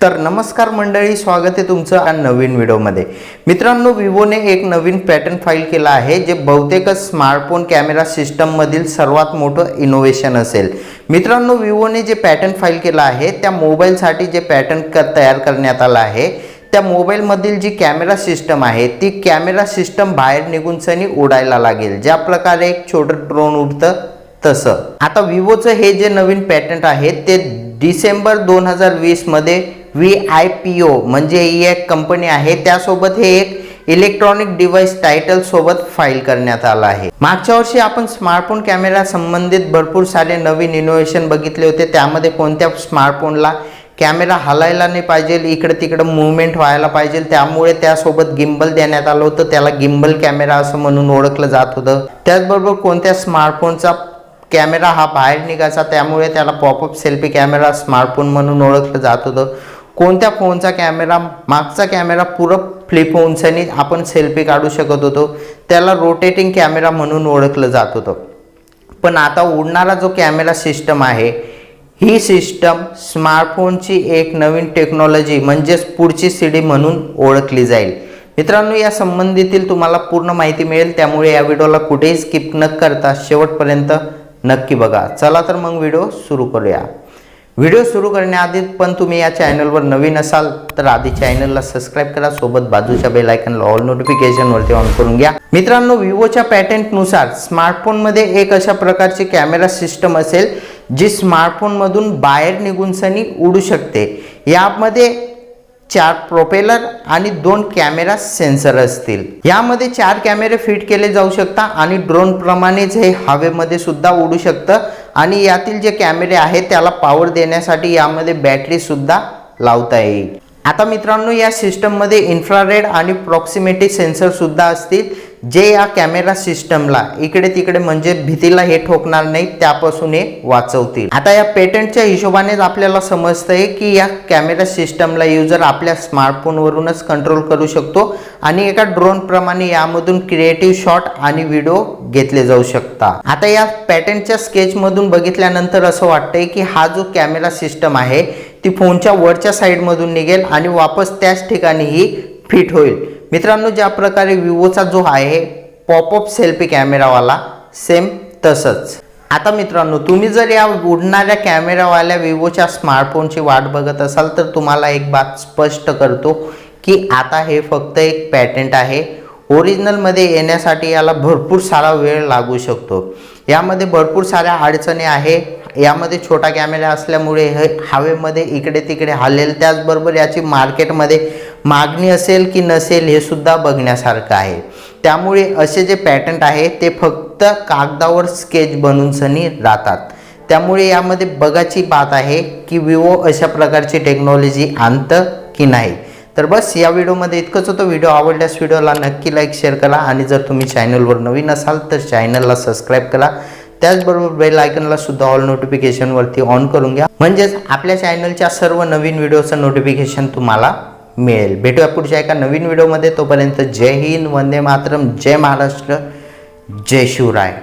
तर नमस्कार मंडळी, स्वागत आहे तुमचं या नवीन व्हिडिओमध्ये। मित्रांनो, विवोने एक नवीन पॅटर्न फाईल केला आहे जे बहुतेक स्मार्टफोन कॅमेरा सिस्टम मधील सर्वात मोठं इनोव्हेशन असेल। मित्रांनो, विवोने जे पॅटर्न फाईल केला आहे त्या मोबाईलसाठी जे पॅटर्न तयार करण्यात आला आहे त्या मोबाईल मधील जी कॅमेरा सिस्टम आहे ती कॅमेरा सिस्टम बाहेर निघून सनी उडायला लागेल। ज्या प्रकारे एक छोटं ड्रोन उडतं तसं आता विवोचं हे जे नवीन पॅटर्न आहे ते डिसेंबर 2020 मध्ये VIPO म्हणजे ही एक कंपनी आहे त्यासोबत हे एक इलेक्ट्रॉनिक डिव्हाइस टायटल सोबत फाईल करण्यात आला आहे। मागच्या वर्षी आपण स्मार्टफोन कॅमेरा संबंधित भरपूर सारे नवीन इनोव्हेशन बघितले होते। त्यामध्ये कोणत्या स्मार्टफोनला कॅमेरा हलायला नाही पाहिजे, इकडे तिकडे मूवमेंट व्हायला पाहिजे, त्यामुळे त्यासोबत गिम्बल देण्यात आलं होतं। त्याला गिम्बल कॅमेरा असं म्हणून ओळखलं जात होतं। त्याचबरोबर कोणत्या स्मार्टफोनचा कॅमेरा हा बाहेर निघायचा त्यामुळे त्याला पॉपअप सेल्फी कॅमेरा स्मार्टफोन म्हणून ओळखलं जात होतं। कोणत्या फोनचा कॅमेरा मागचा कॅमेरा पुरं फ्लिप होऊन सनी आपण सेल्फी काढू शकत होतो त्याला रोटेटिंग कॅमेरा म्हणून ओळखलं जात होतं। पण आता उडणारा जो कॅमेरा सिस्टम आहे ही सिस्टम स्मार्टफोनची एक नवीन टेक्नॉलॉजी म्हणजेच पुढची सीडी म्हणून ओळखली जाईल। मित्रांनो, या संबंधीतील तुम्हाला पूर्ण माहिती मिळेल, त्यामुळे या व्हिडिओला कुठेही स्किप न करता शेवटपर्यंत नक्की बघा। चला तर मग व्हिडिओ सुरू करूया। व्हिडिओ सुरू करण्याआधी पण तुम्ही या चॅनलवर नवीन असाल तर आधी चॅनलला सबस्क्राइब करा, सोबत बाजूच्या बेल आयकॉनला ऑल नोटिफिकेशन वरती ऑन करून घ्या। मित्रांनो, विवोच्या पॅटंटनुसार स्मार्टफोनमध्ये एक अशा प्रकारची कॅमेरा सिस्टम असेल जी स्मार्टफोन मधून बाहेर निघून सनी उडू शकते। यामध्ये 4 प्रोपेलर आणि 2 कॅमेरा सेन्सर असतील। यामध्ये 4 कॅमेरे फिट केले जाऊ शकतात आणि ड्रोन प्रमाणेच हे हवेमध्ये सुद्धा उडू शकतं आणि यातील जे कॅमेरे आहेत त्याला पॉवर देण्यासाठी यामध्ये बॅटरी सुद्धा लावता येईल। आता मित्रांनो, या सिस्टम मध्ये इन्फ्रारेड आणि प्रॉक्सिमिटी सेन्सर सुद्धा असतील जे या कॅमेरा सिस्टमला इकडे तिकडे म्हणजे भीतीला हे ठोकणार नाही त्यापासून हे वाचवतील। आता या पेटंटच्या हिशोबानेच आपल्याला समजतंय की या कॅमेरा सिस्टमला यूजर आपल्या स्मार्टफोन वरूनच कंट्रोल करू शकतो आणि एका ड्रोन प्रमाणे यामधून क्रिएटिव्ह शॉट आणि व्हिडिओ घेतले जाऊ शकतात। आता या पॅटंटच्या स्केच मधून बघितल्यानंतर असं वाटतंय की हा जो कॅमेरा सिस्टम आहे ती फोनच्या वरच्या साइड मधून निघेल आणि वापस त्याच ठिकाणी ही फिट होईल। मित्रांनो, ज्या प्रकारे विवोचा जो आहे पॉपअप सेल्फी कॅमेरावाला सेम तसंच। आता मित्रांनो, तुम्ही जर या उडणाऱ्या कॅमेरावाल्या विवोच्या स्मार्टफोनची वाट बघत असाल तर तुम्हाला एक बात स्पष्ट करतो की आता हे फक्त एक पॅटंट आहे। ओरिजिनल मध्ये येण्यासाठी याला भरपूर सारा वेळ लागू शकतो। यामध्ये भरपूर साऱ्या अडचणी आहे। यामध्ये छोटा कॅमेरा असल्यामुळे हे हवेमध्ये इकडे तिकडे हलेल, त्याचबरोबर याची मार्केटमध्ये मागणी असेल की नसेल हे सुद्धा बघण्यासारखं आहे। त्यामुळे असे जे पॅटंट आहे ते फक्त कागदावर स्केच बनवून सनी राहतात। त्यामुळे यामध्ये बघायची बात आहे की विवो अशा प्रकारची टेक्नॉलॉजी आणतं की नाही। तर बस या व्हिडिओमध्ये इतकंच होतं। व्हिडिओ आवडल्यास व्हिडिओला नक्की लाईक शेअर करा आणि जर तुम्ही चॅनलवर नवीन असाल तर चॅनलला सबस्क्राइब करा। त्याचबरोबर बेल आयकॉनला सुद्धा ऑल नोटिफिकेशन वरती ऑन करून घ्या, म्हणजेच आपल्या चॅनलच्या सर्व नवीन व्हिडिओचं नोटिफिकेशन तुम्हाला मिळेल। भेटूया पुढच्या एका नवीन व्हिडिओमध्ये। तोपर्यंत जय हिंद, वंदे मातरम, जय महाराष्ट्र, जय शिवराय।